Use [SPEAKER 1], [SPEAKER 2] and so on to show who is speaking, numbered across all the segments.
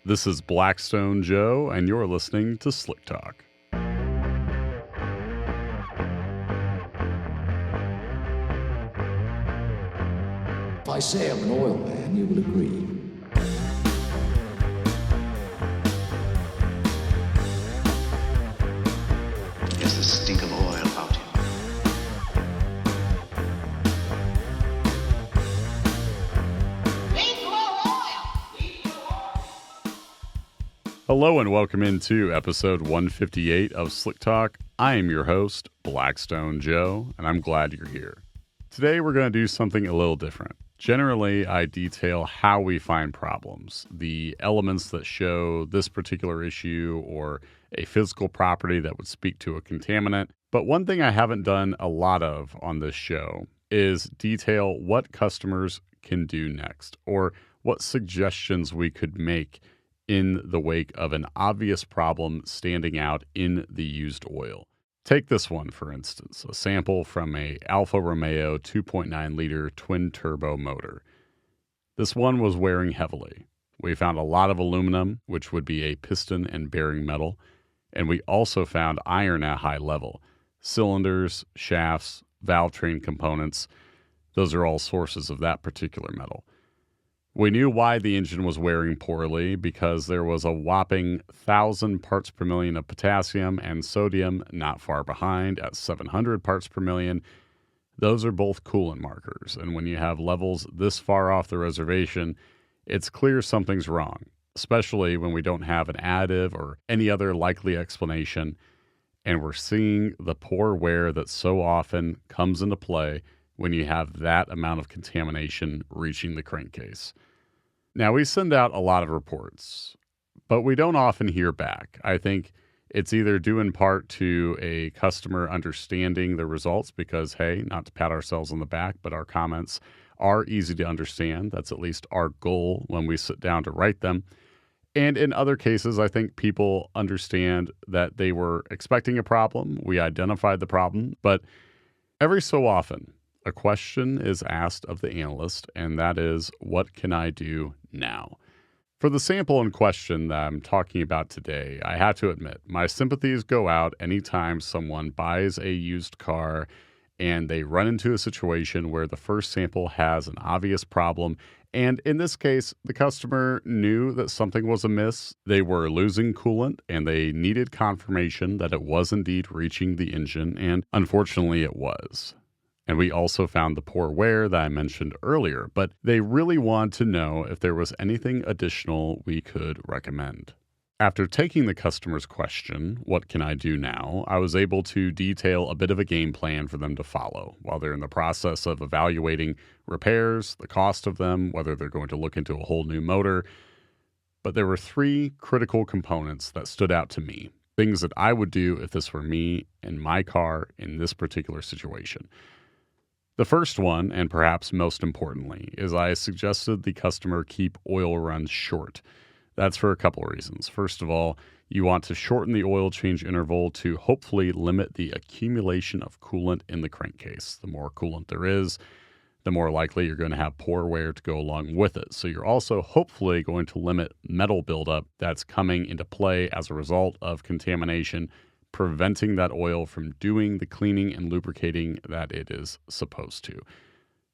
[SPEAKER 1] This is Blackstone Joe, and you're listening to Slick Talk.
[SPEAKER 2] If I say I'm an oil man, you will agree.
[SPEAKER 3] There's the stink of oil about him.
[SPEAKER 1] Hello and welcome into episode 158 of Slick Talk. I am your host, Blackstone Joe, and I'm glad you're here. Today we're going to do something a little different. Generally, I detail how we find problems, the elements that show this particular issue or a physical property that would speak to a contaminant. But one thing I haven't done a lot of on this show is detail what customers can do next or what suggestions we could make in the wake of an obvious problem standing out in the used oil. Take this one, for instance, a sample from a Alfa Romeo 2.9 liter twin turbo motor. This one was wearing heavily. We found a lot of aluminum, which would be a piston and bearing metal, and we also found iron at high level. Cylinders, shafts, valve train components, those are all sources of that particular metal. We knew why the engine was wearing poorly because there was a whopping 1,000 parts per million of potassium and sodium not far behind at 700 parts per million. Those are both coolant markers, and when you have levels this far off the reservation, it's clear something's wrong, especially when we don't have an additive or any other likely explanation, and we're seeing the poor wear that so often comes into play when you have that amount of contamination reaching the crankcase. Now, we send out a lot of reports, but we don't often hear back. I think it's either due in part to a customer understanding the results because, hey, not to pat ourselves on the back, but our comments are easy to understand. That's at least our goal when we sit down to write them. And in other cases, I think people understand that they were expecting a problem. We identified the problem, but every so often, a question is asked of the analyst, and that is, what can I do now? For the sample in question that I'm talking about today, I have to admit, my sympathies go out anytime someone buys a used car and they run into a situation where the first sample has an obvious problem. And in this case, the customer knew that something was amiss. They were losing coolant and they needed confirmation that it was indeed reaching the engine, and unfortunately it was. And we also found the poor wear that I mentioned earlier, but they really wanted to know if there was anything additional we could recommend. After taking the customer's question, what can I do now, I was able to detail a bit of a game plan for them to follow while they're in the process of evaluating repairs, the cost of them, whether they're going to look into a whole new motor. But there were three critical components that stood out to me, things that I would do if this were me and my car in this particular situation. The first one, and perhaps most importantly, is I suggested the customer keep oil runs short. That's for a couple of reasons. First of all, you want to shorten the oil change interval to hopefully limit the accumulation of coolant in the crankcase. The more coolant there is, the more likely you're going to have poor wear to go along with it. So you're also hopefully going to limit metal buildup that's coming into play as a result of contamination, preventing that oil from doing the cleaning and lubricating that it is supposed to.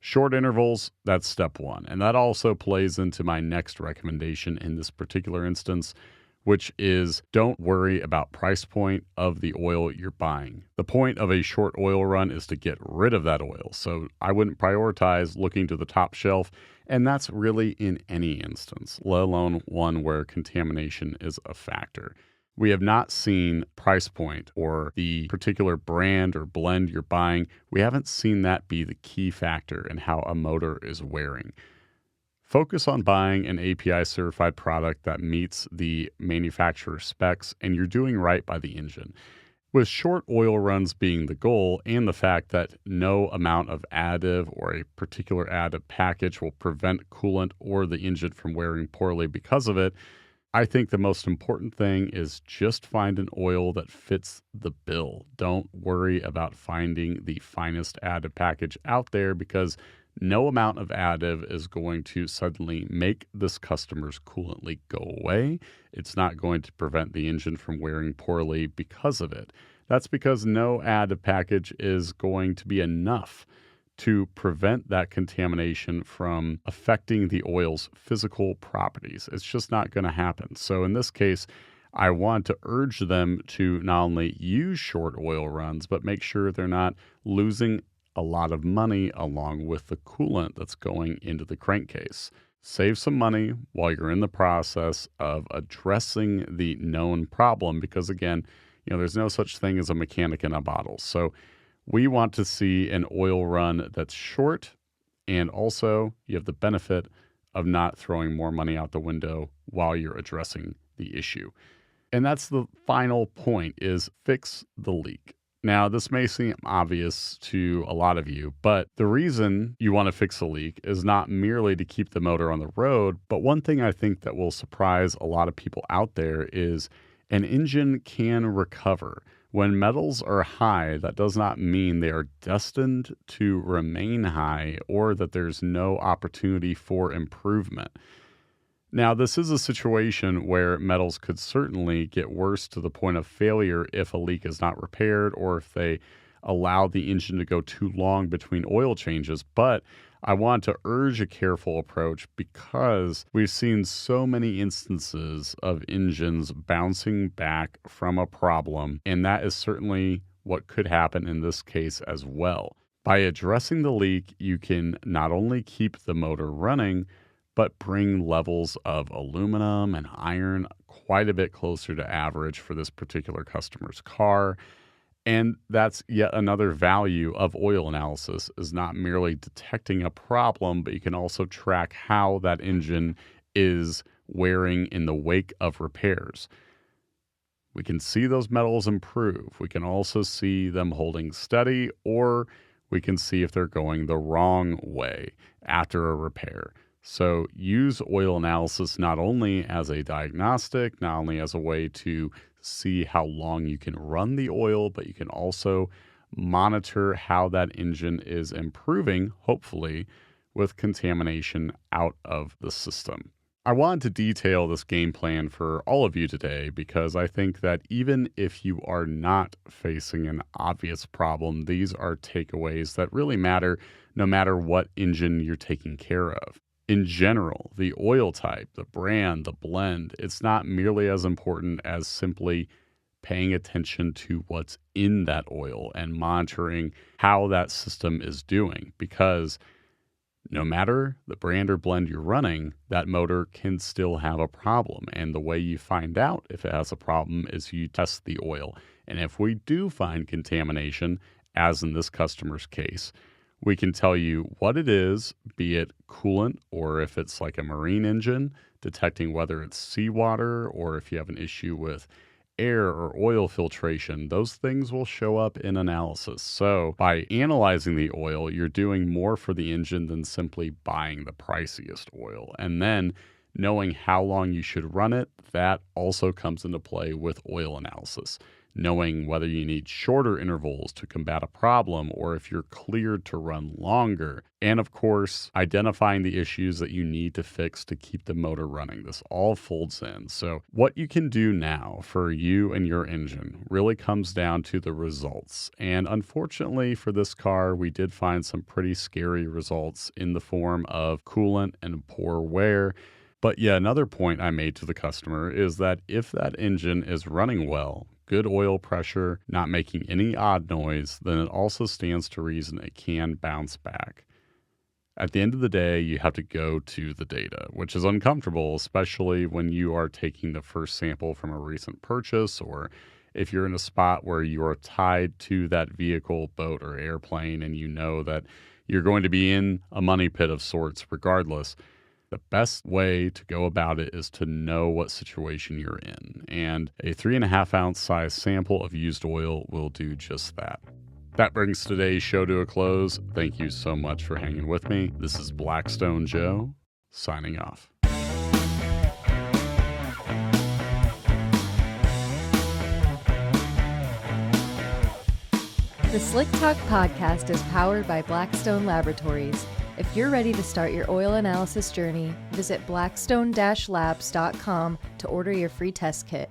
[SPEAKER 1] Short intervals, that's step one. And that also plays into my next recommendation in this particular instance, which is don't worry about price point of the oil you're buying. The point of a short oil run is to get rid of that oil. So I wouldn't prioritize looking to the top shelf. And that's really in any instance, let alone one where contamination is a factor. We have not seen price point or the particular brand or blend you're buying. We haven't seen that be the key factor in how a motor is wearing. Focus on buying an API certified product that meets the manufacturer specs and you're doing right by the engine. With short oil runs being the goal and the fact that no amount of additive or a particular additive package will prevent coolant or the engine from wearing poorly because of it, I think the most important thing is just find an oil that fits the bill. Don't worry about finding the finest additive package out there because No amount of additive is going to suddenly make this customer's coolant leak go away. It's not going to prevent the engine from wearing poorly because of it. That's because no additive package is going to be enough to prevent that contamination from affecting the oil's physical properties. It's just not going to happen. So in this case, I want to urge them to not only use short oil runs, but make sure they're not losing a lot of money along with the coolant that's going into the crankcase. Save some money while you're in the process of addressing the known problem because, again, there's no such thing as a mechanic in a bottle. So we want to see an oil run that's short, and also you have the benefit of not throwing more money out the window while you're addressing the issue. And that's the final point, is fix the leak. Now, this may seem obvious to a lot of you, but the reason you want to fix a leak is not merely to keep the motor on the road, but one thing I think that will surprise a lot of people out there is an engine can recover. When metals are high, that does not mean they are destined to remain high or that there's no opportunity for improvement. Now, this is a situation where metals could certainly get worse to the point of failure if a leak is not repaired or if they allow the engine to go too long between oil changes. But I want to urge a careful approach because we've seen so many instances of engines bouncing back from a problem, and that is certainly what could happen in this case as well. By addressing the leak, you can not only keep the motor running, but bring levels of aluminum and iron quite a bit closer to average for this particular customer's car. And that's yet another value of oil analysis, is not merely detecting a problem, but you can also track how that engine is wearing in the wake of repairs. We can see those metals improve. We can also see them holding steady, or we can see if they're going the wrong way after a repair. So use oil analysis not only as a diagnostic, not only as a way to see how long you can run the oil, but you can also monitor how that engine is improving, hopefully, with contamination out of the system. I wanted to detail this game plan for all of you today because I think that even if you are not facing an obvious problem, these are takeaways that really matter no matter what engine you're taking care of. In general, the oil type, the brand, the blend, it's not merely as important as simply paying attention to what's in that oil and monitoring how that system is doing, because no matter the brand or blend you're running, that motor can still have a problem. And the way you find out if it has a problem is you test the oil. And if we do find contamination, as in this customer's case, we can tell you what it is, be it coolant or if it's like a marine engine, detecting whether it's seawater or if you have an issue with air or oil filtration. Those things will show up in analysis. So by analyzing the oil, you're doing more for the engine than simply buying the priciest oil. And then knowing how long you should run it, that also comes into play with oil analysis. Knowing whether you need shorter intervals to combat a problem or if you're cleared to run longer. And of course, identifying the issues that you need to fix to keep the motor running. This all folds in. So what you can do now for you and your engine really comes down to the results. And unfortunately for this car, we did find some pretty scary results in the form of coolant and poor wear. But yeah, another point I made to the customer is that if that engine is running well, good oil pressure, not making any odd noise, then it also stands to reason it can bounce back. At the end of the day, you have to go to the data, which is uncomfortable, especially when you are taking the first sample from a recent purchase, or if you're in a spot where you are tied to that vehicle, boat, or airplane, and you know that you're going to be in a money pit of sorts regardless. The best way to go about it is to know what situation you're in, and a 3.5 ounce size sample of used oil will do just that. That brings today's show to a close. Thank you so much for hanging with me. This is Blackstone Joe, signing off.
[SPEAKER 4] The Slick Talk podcast is powered by Blackstone Laboratories. If you're ready to start your oil analysis journey, visit blackstone-labs.com to order your free test kit.